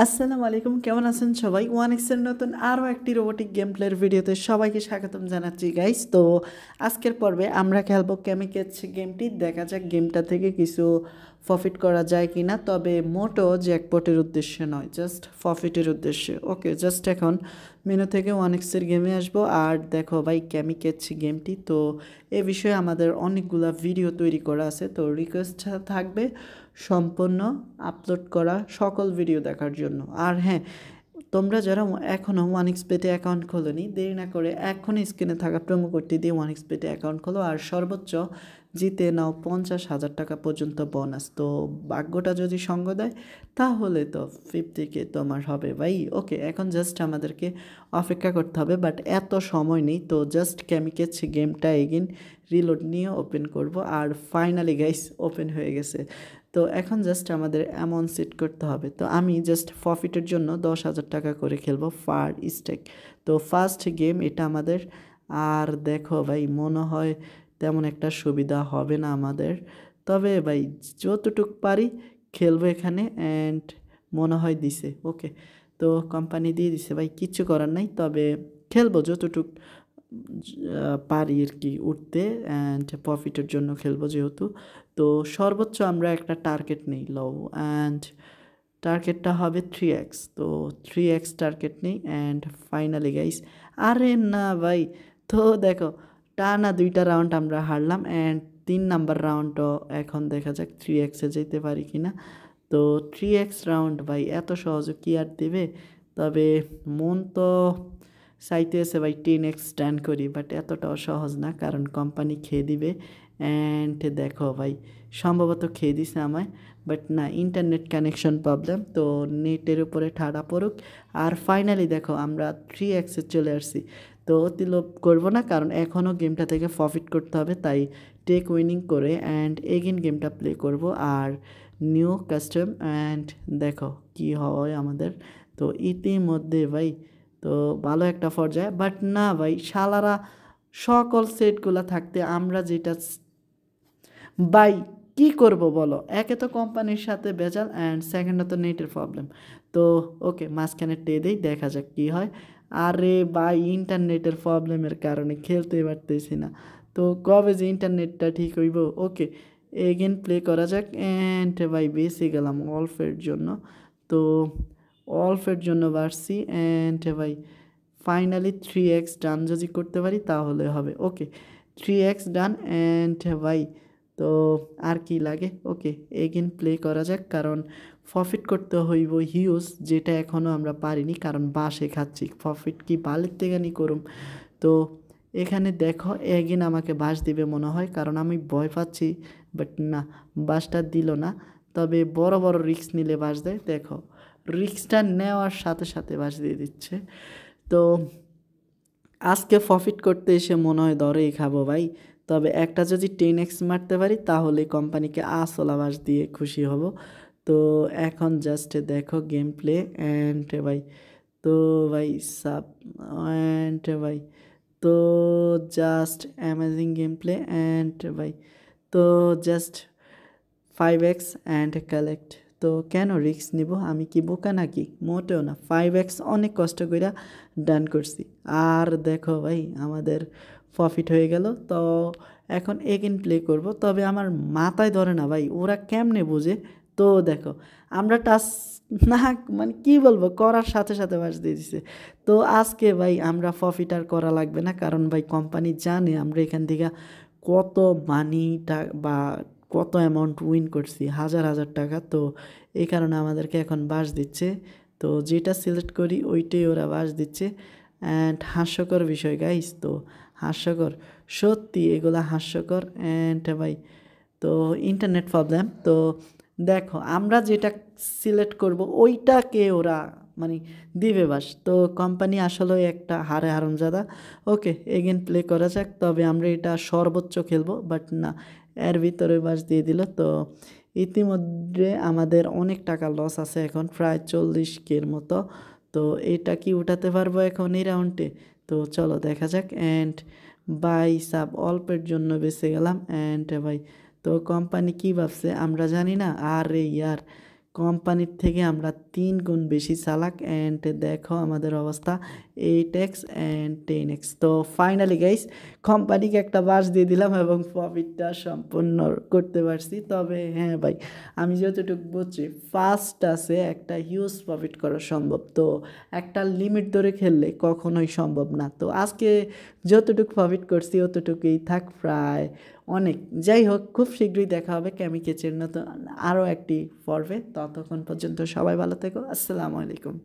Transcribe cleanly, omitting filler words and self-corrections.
আসসালামু আলাইকুম, কেমন আছেন সবাই? ওয়ান এক্সের নতুন আরও একটি রোবোটিক গেম প্লের ভিডিওতে সবাইকে স্বাগতম জানাচ্ছি গাইস। তো আজকের পর্বে আমরা খেলবো কেমিকেটস গেমটি। দেখা যাক গেমটা থেকে কিছু প্রফিট করা যায় কি না। তবে মোটো জ্যাকপটের উদ্দেশ্যে নয়, জাস্ট প্রফিটের উদ্দেশ্যে। ওকে, জাস্ট এখন মেনু থেকে ওয়ান এক্সের গেমে আসবো। আর দেখো ভাই, কেমিকেটস গেমটি তো এ বিষয়ে আমাদের অনেকগুলা ভিডিও তৈরি করা আছে। তো রিকোয়েস্ট থাকবে সম্পূর্ণ আপলোড করা সকল ভিডিও দেখার জন্য। আর হ্যাঁ, তোমরা যারা এখনও ওয়ান এক্সপেটে অ্যাকাউন্ট খোলোনি, দেরি না করে এখনই স্ক্রিনে থাকা প্রোমো কোডটি দিয়ে ওয়ান এক্সপেটে অ্যাকাউন্ট খোলো। আর সর্বোচ্চ জিতে নাও 50,000 টাকা পর্যন্ত বোনাস। তো ভাগ্যটা যদি সঙ্গ দেয় তাহলে তো 50K তোমার হবে ভাই। ওকে, এখন জাস্ট আমাদেরকে অপেক্ষা করতে হবে, বাট এত সময় নেই। তো জাস্ট কেমিকেটস গেমটা এগেন রিলোড নিয়ে ওপেন করব। আর ফাইনালি গাইস ওপেন হয়ে গেছে। তো এখন জাস্ট আমাদের অ্যামাউন্ট সেট করতে হবে। তো আমি জাস্ট প্রফিটের জন্য 10,000 টাকা করে খেলবো ফার স্টেক। তো ফার্স্ট গেম এটা আমাদের। আর দেখো ভাই, মনে হয় তেমন একটা সুবিধা হবে না আমাদের, তবে ভাই যতটুক পারি খেলবো এখানে। অ্যান্ড মনে হয় দিছে। ওকে, তো কোম্পানি দিয়ে দিছে ভাই, কিচ্ছু করার নাই। তবে খেলবো যতটুক পারি আর কি উঠতে, অ্যান্ড প্রফিটের জন্য খেলবো যেহেতু। তো সর্বোচ্চ আমরা একটা টার্গেট নেই লও, অ্যান্ড টার্গেটটা হবে 3x। তো 3x টার্গেট নেই। অ্যান্ড ফাইনালি গাইস, আরে না ভাই, তো দেখো টানা 2টা রাউন্ড আমরা হারলাম। অ্যান্ড 3 নাম্বার রাউন্ডও এখন দেখা যাক 3xে যেতে পারি কি না। তো 3x রাউন্ড ভাই এত সহজে কি আর দেবে। তবে মন তো চাইতেছে ভাই 10x ডান করি, বাট এতটাও সহজ না, কারণ কোম্পানি খেয়ে দিবে। অ্যান্ড দেখো ভাই, সম্ভবত খেয়ে দিছে আমায়, বাট না, ইন্টারনেট কানেকশন প্রবলেম। তো নেটের উপরে ঠাড়া পড়ুক। আর ফাইনালি দেখো আমরা 3xে চলে আসছি। তো অতি লোভ করবো না, কারণ এখনও গেমটা থেকে প্রফিট করতে হবে। তাই টেক উইনিং করে অ্যান্ড এগেন গেমটা প্লে করব। আর নিউ কাস্টম, অ্যান্ড দেখো কি হয় আমাদের। তো ইতিমধ্যে ভাই তো ভালো একটা পর্যায়ে, বাট না ভাই, শালারা সকল সেটগুলো থাকতে আমরা যেটা বাই কি করব বলো। একে তো কোম্পানির সাথে ভেজাল, অ্যান্ড সেকেন্ডে তো নেটের প্রবলেম। তো ওকে, মাঝখানে দেই, দেখা যাক কি হয়। আরে ভাই, ইন্টারনেটের প্রবলেমের কারণে খেলতে পারতেছি না। তো কবে যে ইন্টারনেটটা ঠিক হইব। ওকে, এগেন প্লে করা যাক। অ্যান্ড ভাই বেঁচে গেলাম অল্পের জন্য। তো অল্পের জন্য বাড়ছি। অ্যান্ড ভাই ফাইনালি 3x ডান যদি করতে পারি তাহলে হবে। ওকে, 3x ডান। অ্যান্ড ভাই তো আর কি লাগে। ওকে, এগেন প্লে করা যাক, কারণ প্রফিট করতে হইব হিউজ, যেটা এখনও আমরা পারিনি, কারণ বাসে খাচ্ছি। প্রফিট কি বালের তেগানি করুম। তো এখানে দেখো এগেন আমাকে বাস দিবে মনে হয়, কারণ আমি ভয় পাচ্ছি। বাট না, বাসটা দিল না। তবে বড় বড় রিস্ক নিলে বাস দেয়। দেখো রিস্কটা নেওয়ার সাথে সাথে বাস দিয়ে দিচ্ছে। তো আজকে প্রফিট করতে এসে মনে হয় দরেই খাবো ভাই। তবে একটা যদি 10x মারতে পারি তাহলে কোম্পানিকে আসল আবাস দিয়ে খুশি হব। তো এখন জাস্ট দেখো গেম প্লে। অ্যান্ড ভাই তো ভাই সাব, অ্যান্ড ভাই তো just amazing game play. And ভাই তো জাস্ট 5x অ্যান্ড কালেক্ট। তো কেন রিস্ক নিব? আমি কি বোকা নাকি? মোটেও না, 5x অনেক কষ্ট করে ডান করছি। আর দেখো ভাই আমাদের প্রফিট হয়ে গেল। তো এখন এগেন প্লে করব। তবে আমার মাথায় ধরে না ভাই, ওরা কেমনে বোঝে। তো দেখো আমরা টাচ না, মানে কি বলবো, করার সাথে সাথে বাস দিয়ে দিছে। তো আজকে ভাই আমরা প্রফিট আর করা লাগবে না, কারণ ভাই কোম্পানি জানে আমরা এখান থেকে কত মানিটা বা কত অ্যামাউন্ট উইন করছি, হাজার হাজার টাকা। তো এই কারণে আমাদেরকে এখন বাস দিচ্ছে। তো যেটা সিলেক্ট করি ওইটাই ওরা বাস দিচ্ছে। অ্যান্ড হাস্যকর বিষয় গাইস। তো হাস্যকর, সত্যি এগুলা হাস্যকর। অ্যান্ড ভাই তো ইন্টারনেট প্রবলেম। তো দেখো আমরা যেটা সিলেক্ট করব ওইটাকে ওরা মানে দিবে বাস। তো কোম্পানি আসলে একটা হারে হারামজাদা। ওকে, এগেন প্লে করা যাক। তবে আমরা এটা সর্বোচ্চ খেলবো, বাট না, এর ভিতরে বাস দিয়ে দিল। তো ইতিমধ্যে আমাদের অনেক টাকা লস আছে এখন, প্রায় 40K মতো। তো এটা কি উঠাতে পারবো এখন এই রাউন্ডে? তো চলো দেখা যাক। অ্যান্ড বাই সাব অল্পের জন্য বেঁচে গেলাম। অ্যান্ড ভাই তো কোম্পানি কি ভাবছে আমরা জানি না। আরে ইয়ার, কোম্পানির থেকে আমরা 3 গুণ বেশি চালাক। অ্যান্ড দেখো আমাদের অবস্থা 8x অ্যান্ড 10x। তো ফাইনালি গাইস কোম্পানিকে একটা বাস দিয়ে দিলাম এবং প্রফিটটা সম্পূর্ণ করতে পারছি। তবে হ্যাঁ ভাই, আমি যতটুকু বুঝছি ফার্স্ট আছে একটা হিউজ প্রফিট করা সম্ভব, তো একটা লিমিট ধরে খেললে কখনোই সম্ভব না। তো আজকে যতটুকু প্রফিট করছি অতটুকুই থাক, প্রায় অনেক। যাই হোক, খুব শীঘ্রই দেখা হবে ক্যামিকেচের নতুন আরও একটি পর্বে। ততক্ষণ পর্যন্ত সবাই ভালো থেকো। আসসালামু আলাইকুম।